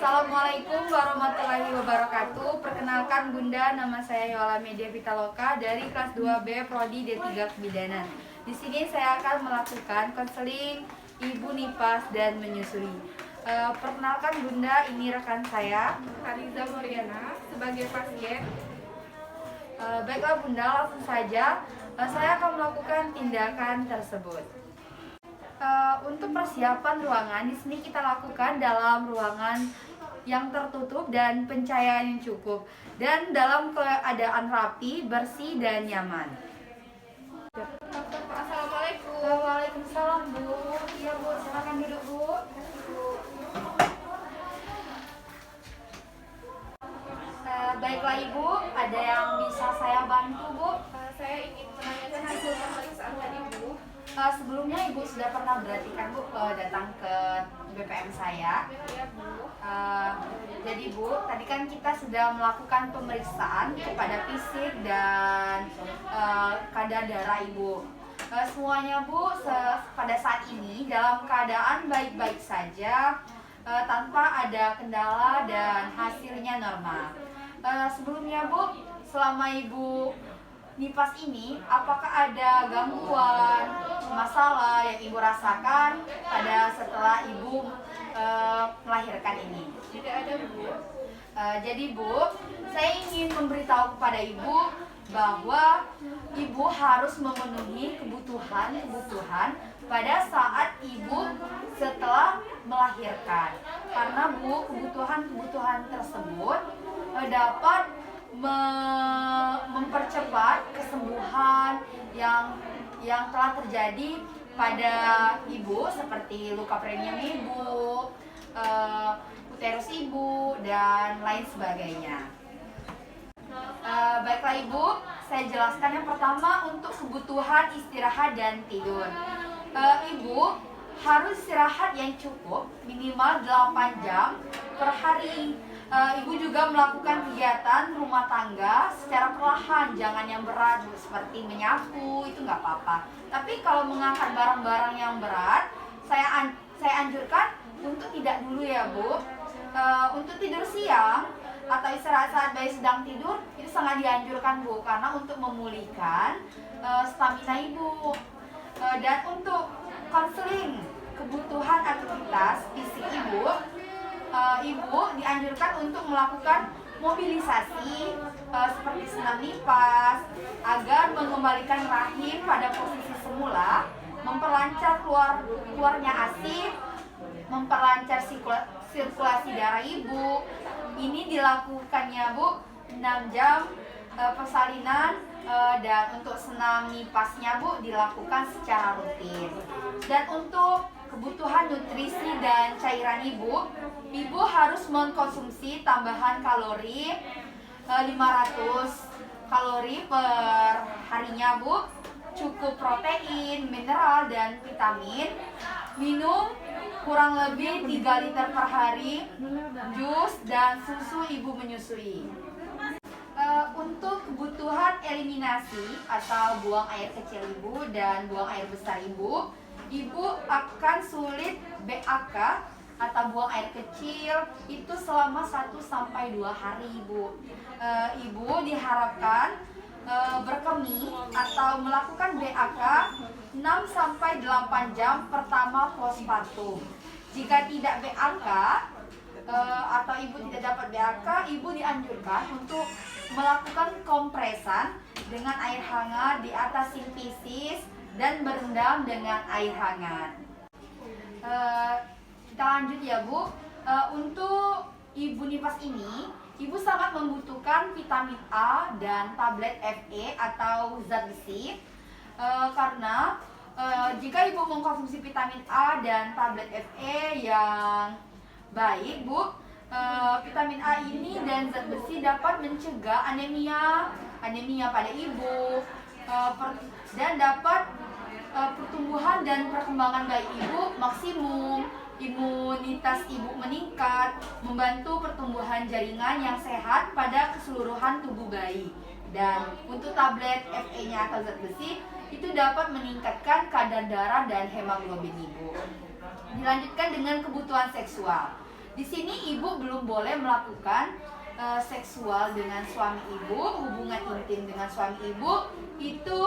Assalamualaikum warahmatullahi wabarakatuh. Perkenalkan Bunda, nama saya Yola Media Vitaloka dari kelas 2B Prodi D3 Kebidanan. Di sini saya akan melakukan konseling ibu nifas dan menyusui. Perkenalkan Bunda, ini rekan saya Ariza Moriana sebagai pasien. Baiklah Bunda, langsung saja saya akan melakukan tindakan tersebut. Untuk persiapan ruangan, di sini kita lakukan dalam ruangan yang tertutup dan pencahayaan yang cukup, dan dalam keadaan rapi, bersih, dan nyaman. Assalamualaikum. Waalaikumsalam Bu. Iya Bu, silakan duduk Bu. Baiklah Ibu, ada yang bisa saya bantu Bu? Saya ingin menanyakan hasil pemeriksaan tadi Bu. Sebelumnya Ibu sudah pernah berarti kan Bu datang ke BPM saya? Ya Bu. Jadi Bu, tadi kan kita sudah melakukan pemeriksaan kepada fisik dan kadar darah Ibu. Semuanya Bu pada saat ini dalam keadaan baik-baik saja, tanpa ada kendala dan hasilnya normal. Sebelumnya Bu, selama Ibu nifas ini, apakah ada gangguan, masalah yang Ibu rasakan pada setelah Ibu melahirkan ini? Tidak ada Bu. Jadi Bu, saya ingin memberitahu kepada Ibu bahwa Ibu harus memenuhi kebutuhan pada saat Ibu setelah melahirkan. Karena Bu, kebutuhan tersebut dapat mempercepat kesembuhan yang telah terjadi pada Ibu, seperti luka perineum Ibu, uterus Ibu, dan lain sebagainya. Baiklah Ibu, saya jelaskan yang pertama untuk kebutuhan istirahat dan tidur. Ibu harus istirahat yang cukup, minimal 8 jam per hari. Ibu juga melakukan kegiatan rumah tangga secara perlahan, jangan yang berat seperti menyapu, itu nggak apa-apa. Tapi kalau mengangkat barang-barang yang berat, saya anjurkan untuk tidak dulu ya Bu. Untuk tidur siang atau istirahat saat bayi sedang tidur itu sangat dianjurkan Bu, karena untuk memulihkan stamina Ibu. Dan untuk konseling kebutuhan aktivitas fisik Ibu, Ibu dianjurkan untuk melakukan mobilisasi seperti senam nifas agar mengembalikan rahim pada posisi semula, memperlancar keluarnya ASI, memperlancar sirkulasi darah Ibu. Ini dilakukannya Bu 6 jam persalinan, dan untuk senam nifasnya Bu dilakukan secara rutin. Dan untuk kebutuhan nutrisi dan cairan Ibu harus mengkonsumsi tambahan kalori 500 kalori per harinya Bu. Cukup protein, mineral, dan vitamin. Minum kurang lebih 3 liter per hari jus dan susu Ibu menyusui. Untuk kebutuhan eliminasi atau buang air kecil Ibu dan buang air besar Ibu akan sulit BAK atau buang air kecil itu selama 1-2 hari Ibu. Ibu diharapkan berkemih atau melakukan BAK 6-8 jam pertama postpartum. Jika tidak BAK atau Ibu tidak dapat BAK, Ibu dianjurkan untuk melakukan kompresan dengan air hangat di atas simpisis dan berendam dengan air hangat. Kita lanjut ya Bu. Untuk ibu nifas ini, Ibu sangat membutuhkan vitamin A dan tablet Fe atau zat besi, karena jika Ibu mengkonsumsi vitamin A dan tablet Fe yang baik Bu, vitamin A ini dan zat besi dapat mencegah anemia pada Ibu, dan dapat pertumbuhan dan perkembangan bayi Ibu maksimum, imunitas Ibu meningkat, membantu pertumbuhan jaringan yang sehat pada keseluruhan tubuh bayi. Dan untuk tablet Fe-nya atau zat besi itu dapat meningkatkan kadar darah dan hemoglobin Ibu. Dilanjutkan dengan kebutuhan seksual. Di sini ibu belum boleh melakukan seksual dengan suami ibu, hubungan intim dengan suami ibu itu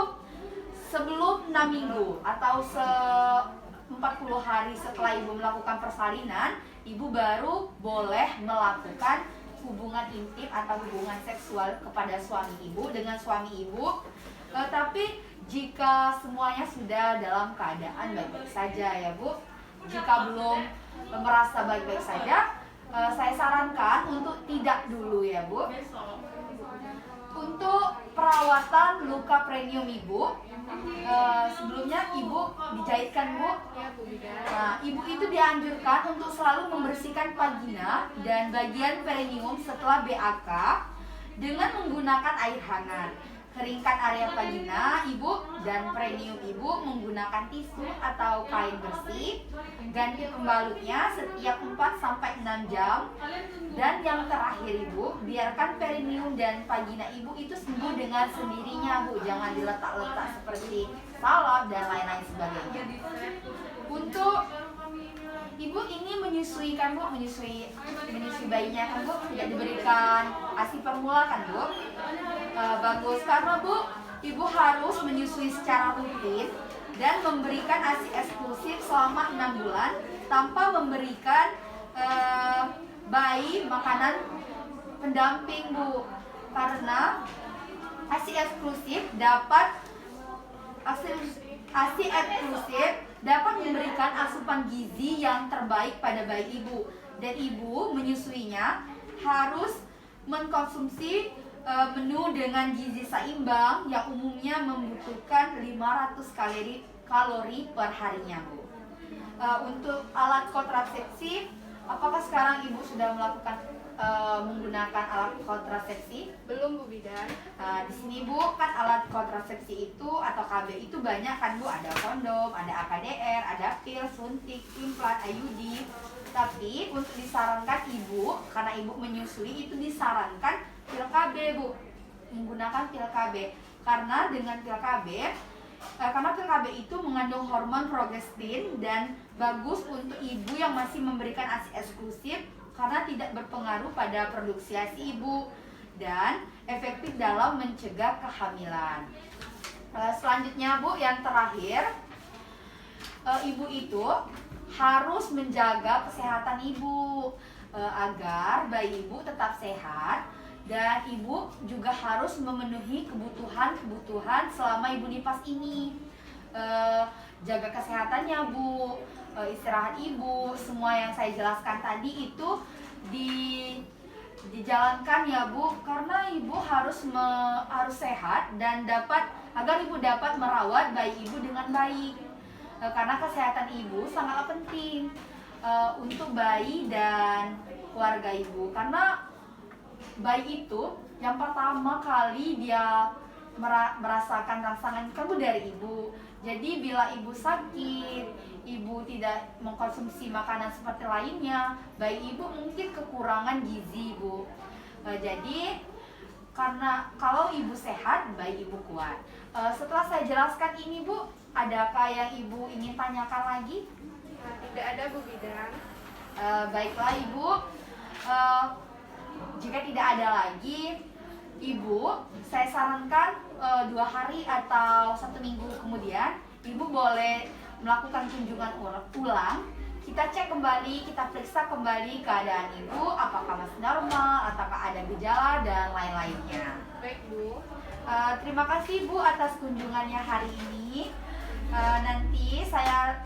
sebelum 6 minggu atau 40 hari setelah ibu melakukan persalinan, ibu baru boleh melakukan hubungan intim atau hubungan seksual kepada suami ibu dengan suami ibu. Tapi jika semuanya sudah dalam keadaan baik-baik saja ya Bu, jika belum merasa baik-baik saja, saya sarankan untuk tidak dulu ya Bu. Untuk perawatan luka premium ibu, sebelumnya ibu dijahitkan Bu. Ya Bu Bidan. Nah, ibu itu dianjurkan untuk selalu membersihkan vagina dan bagian perineum setelah BAK dengan menggunakan air hangat. Keringkan area vagina ibu dan perineum ibu menggunakan tisu atau kain bersih. Ganti pembalutnya setiap 4-6 jam. Dan yang terakhir ibu, biarkan perineum dan vagina ibu itu sembuh dengan sendirinya Bu. Jangan diletak-letak seperti salep dan lain-lain sebagainya. Untuk ibu ini menyusui kan Bu, menyusui bayinya kan Bu, tidak diberikan ASI formula kan Bu. Bagus, karena Bu, ibu harus menyusui secara rutin dan memberikan ASI eksklusif selama 6 bulan tanpa memberikan bayi makanan pendamping Bu. Karena ASI eksklusif dapat memberikan asupan gizi yang terbaik pada bayi ibu, dan ibu menyusuinya harus mengkonsumsi menu dengan gizi seimbang yang umumnya membutuhkan 500 kalori per harinya Bu. Untuk alat kontrasepsi, apakah sekarang ibu sudah menggunakan alat kontrasepsi? Belum Bu Bidan. Di sini Bu, kan alat kontrasepsi itu atau KB itu banyak kan Bu, ada kondom, ada AKDR, ada pil, suntik, implan, IUD. Tapi untuk disarankan ibu, karena ibu menyusui, itu disarankan pil KB Bu, menggunakan pil KB. Karena dengan pil KB, karena pil KB itu mengandung hormon progestin dan bagus untuk ibu yang masih memberikan ASI eksklusif karena tidak berpengaruh pada produksi ASI ibu dan efektif dalam mencegah kehamilan. Selanjutnya Bu, yang terakhir, ibu itu harus menjaga kesehatan ibu agar bayi ibu tetap sehat, dan ibu juga harus memenuhi kebutuhan selama ibu nifas ini. Jaga kesehatannya Bu, istirahat ibu, semua yang saya jelaskan tadi itu dijalankan ya Bu, karena ibu harus sehat dan agar ibu dapat merawat bayi ibu dengan baik. Karena kesehatan ibu sangatlah penting untuk bayi dan keluarga ibu, karena bayi itu yang pertama kali dia merasakan rangsangan itu dari ibu. Jadi bila ibu sakit, ibu tidak mengkonsumsi makanan seperti lainnya, bayi ibu mungkin kekurangan gizi Bu. Jadi karena kalau ibu sehat, bayi ibu kuat. Setelah saya jelaskan ini Bu, adakah yang ibu ingin tanyakan lagi? Tidak ada Bu Bidan. Baiklah Ibu, jika tidak ada lagi, Ibu, saya sarankan 2 hari atau 1 minggu kemudian Ibu boleh melakukan kunjungan ulang. Kita cek kembali, kita periksa kembali keadaan Ibu, apakah masih normal, ataukah ada gejala dan lain-lainnya. Baik Bu. Terima kasih Bu atas kunjungannya hari ini. Nanti saya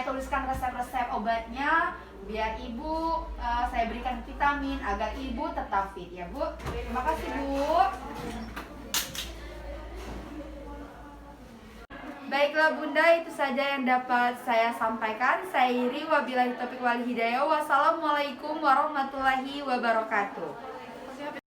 tuliskan resep-resep obatnya biar ibu saya berikan vitamin agar ibu tetap fit ya Bu. Terima kasih Bu. Baiklah Bunda, itu saja yang dapat saya sampaikan. Saya Iri, wabillahi taufiq wal hidayah. Wassalamualaikum warahmatullahi wabarakatuh.